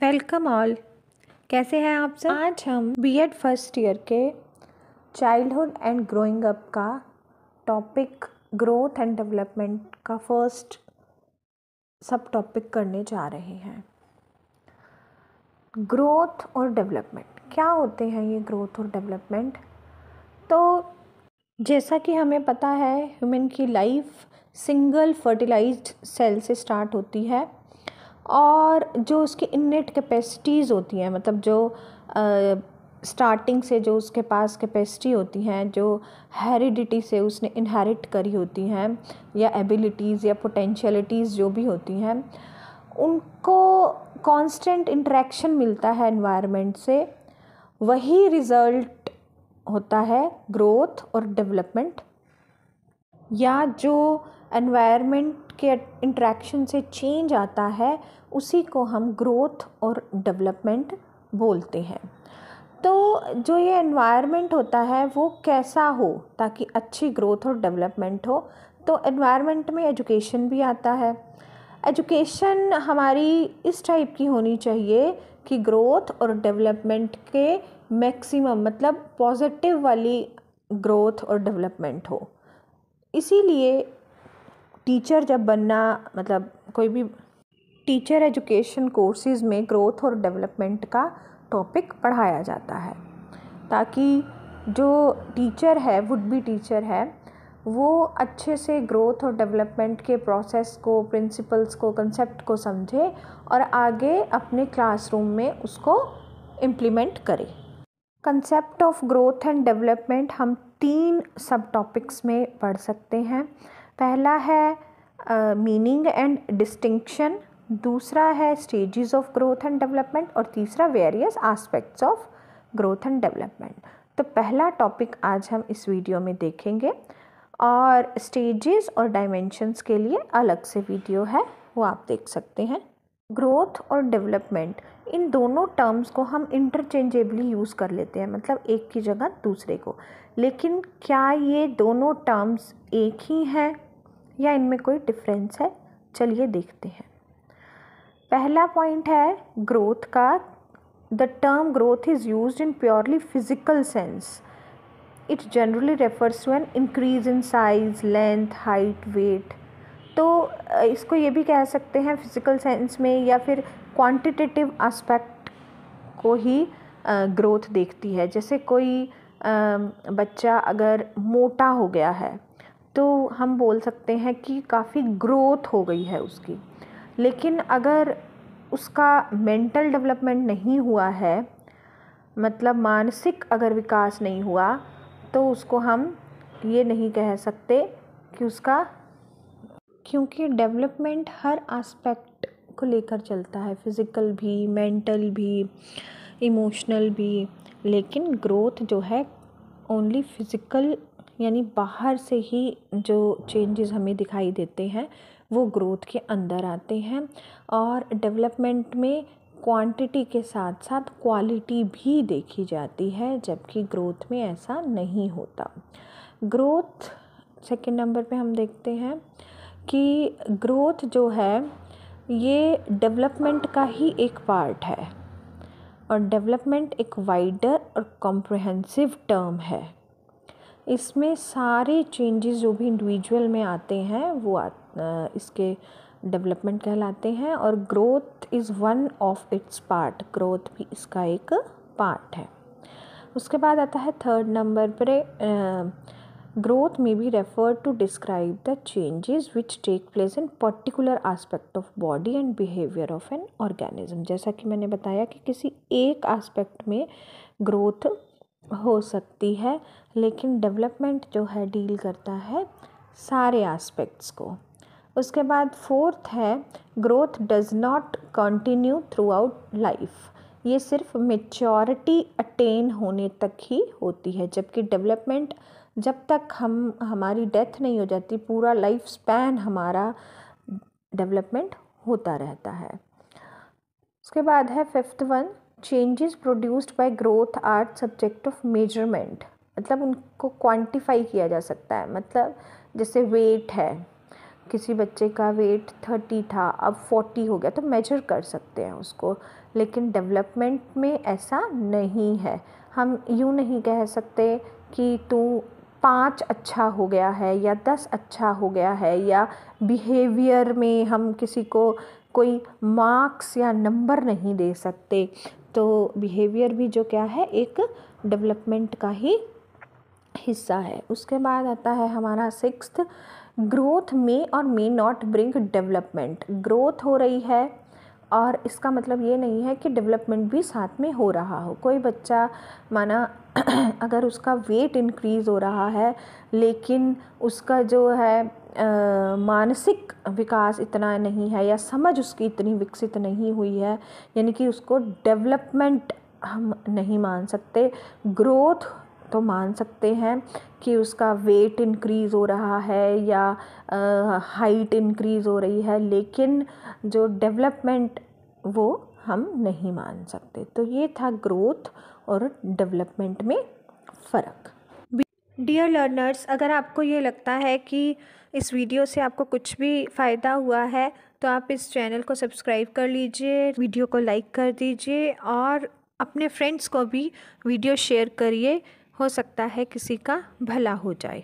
Welcome all. कैसे हैं आप सब? आज हम बीएड फर्स्ट ईयर के चाइल्डहुड एंड ग्रोइंग अप का टॉपिक ग्रोथ एंड डेवलपमेंट का फर्स्ट सब टॉपिक करने जा रहे हैं। ग्रोथ और डेवलपमेंट क्या होते हैं ये ग्रोथ और डेवलपमेंट? तो जैसा कि हमें पता है, ह्यूमन की लाइफ सिंगल फर्टिलाइज्ड सेल से स्टार्ट होती है और जो उसकी इननेट कैपेसिटीज़ होती हैं, मतलब जो स्टार्टिंग से जो उसके पास कैपेसिटी होती हैं, जो हेरिडिटी से उसने इनहेरिट करी होती हैं, या एबिलिटीज़ या पोटेंशियलिटीज़ जो भी होती हैं, उनको कांस्टेंट इंटरेक्शन मिलता है एनवायरनमेंट से, वही रिज़ल्ट होता है ग्रोथ और डेवलपमेंट। या जो एनवायरनमेंट के इंटरेक्शन से चेंज आता है उसी को हम ग्रोथ और डेवलपमेंट बोलते हैं। तो जो ये एनवायरनमेंट होता है वो कैसा हो ताकि अच्छी ग्रोथ और डेवलपमेंट हो, तो एनवायरनमेंट में एजुकेशन भी आता है। एजुकेशन हमारी इस टाइप की होनी चाहिए कि ग्रोथ और डेवलपमेंट के मैक्सिमम, मतलब पॉजिटिव वाली ग्रोथ और डेवलपमेंट हो। इसीलिए टीचर जब बनना, मतलब कोई भी टीचर एजुकेशन कोर्सेज़ में ग्रोथ और डेवलपमेंट का टॉपिक पढ़ाया जाता है, ताकि जो टीचर है, वुड बी टीचर है, वो अच्छे से ग्रोथ और डेवलपमेंट के प्रोसेस को, प्रिंसिपल्स को, कंसेप्ट को समझे और आगे अपने क्लासरूम में उसको इम्प्लीमेंट करे। Concept of growth and development हम 3 सब टॉपिक्स में पढ़ सकते हैं। पहला है मीनिंग एंड डिस्टिंक्शन, दूसरा है stages of growth and development और तीसरा various aspects of growth and development. तो पहला टॉपिक आज हम इस वीडियो में देखेंगे और स्टेजेस और डायमेंशंस के लिए अलग से वीडियो है, वो आप देख सकते हैं। ग्रोथ और डेवलपमेंट, इन दोनों टर्म्स को हम इंटरचेंजेबली यूज़ कर लेते हैं, मतलब एक की जगह दूसरे को। लेकिन क्या ये दोनों टर्म्स एक ही हैं या इनमें कोई डिफरेंस है? चलिए देखते हैं। पहला पॉइंट है ग्रोथ का। The term growth is used in purely physical sense. It generally refers to an increase in size, length, height, weight. तो इसको ये भी कह सकते हैं फिज़िकल सेंस में, या फिर क्वांटिटेटिव एस्पेक्ट को ही ग्रोथ देखती है। जैसे कोई बच्चा अगर मोटा हो गया है तो हम बोल सकते हैं कि काफ़ी ग्रोथ हो गई है उसकी। लेकिन अगर उसका मेंटल डेवलपमेंट नहीं हुआ है, मतलब मानसिक अगर विकास नहीं हुआ, तो उसको हम ये नहीं कह सकते कि उसका, क्योंकि डेवलपमेंट हर एस्पेक्ट को लेकर चलता है, फिज़िकल भी, मेंटल भी, इमोशनल भी। लेकिन ग्रोथ जो है ओनली फिज़िकल, यानी बाहर से ही जो चेंजेस हमें दिखाई देते हैं वो ग्रोथ के अंदर आते हैं। और डेवलपमेंट में क्वांटिटी के साथ साथ क्वालिटी भी देखी जाती है, जबकि ग्रोथ में ऐसा नहीं होता। ग्रोथ सेकंड नंबर पे हम देखते हैं कि ग्रोथ जो है ये डेवलपमेंट का ही एक पार्ट है, और डेवलपमेंट एक वाइडर और कॉम्प्रिहेंसिव टर्म है। इसमें सारे चेंजेस जो भी इंडिविजुअल में आते हैं वो इसके डेवलपमेंट कहलाते हैं, और growth is one of its part. Growth भी इसका एक पार्ट है। उसके बाद आता है थर्ड नंबर पर, growth may be referred to describe the changes which take place in particular aspect of body and behavior of an organism। जैसा कि मैंने बताया कि किसी एक एस्पेक्ट में ग्रोथ हो सकती है, लेकिन डेवलपमेंट जो है डील करता है सारे एस्पेक्ट्स को। उसके बाद फोर्थ है growth does not continue through out life. ये सिर्फ मेच्योरिटी अटेन होने तक ही होती है, जबकि डेवलपमेंट जब तक हमारी डेथ नहीं हो जाती, पूरा लाइफ स्पैन हमारा डेवलपमेंट होता रहता है। उसके बाद है fifth one, changes produced by growth are subject of measurement. मतलब उनको क्वांटिफाई किया जा सकता है। मतलब जैसे वेट है, किसी बच्चे का वेट 30 था, अब 40 हो गया, तो मेजर कर सकते हैं उसको। लेकिन डेवलपमेंट में ऐसा नहीं है। हम यूँ नहीं कह सकते कि तू 5 अच्छा हो गया है या 10 अच्छा हो गया है, या बिहेवियर में हम किसी को कोई मार्क्स या नंबर नहीं दे सकते। तो बिहेवियर भी जो क्या है, एक डेवलपमेंट का ही हिस्सा है। उसके बाद आता है हमारा 6th, ग्रोथ में और may not bring development. Growth हो रही है और इसका मतलब ये नहीं है कि डेवलपमेंट भी साथ में हो रहा हो। कोई बच्चा माना अगर उसका वेट इंक्रीज़ हो रहा है लेकिन उसका जो है मानसिक विकास इतना नहीं है या समझ उसकी इतनी विकसित नहीं हुई है, यानी कि उसको डेवलपमेंट हम नहीं मान सकते। ग्रोथ तो मान सकते हैं कि उसका वेट इंक्रीज़ हो रहा है या हाइट इंक्रीज़ हो रही है, लेकिन जो डेवलपमेंट वो हम नहीं मान सकते। तो ये था ग्रोथ और डेवलपमेंट में फ़र्क। डियर लर्नर्स, अगर आपको ये लगता है कि इस वीडियो से आपको कुछ भी फ़ायदा हुआ है तो आप इस चैनल को सब्सक्राइब कर लीजिए, वीडियो को लाइक कर दीजिए और अपने फ्रेंड्स को भी वीडियो शेयर करिए। हो सकता है किसी का भला हो जाए।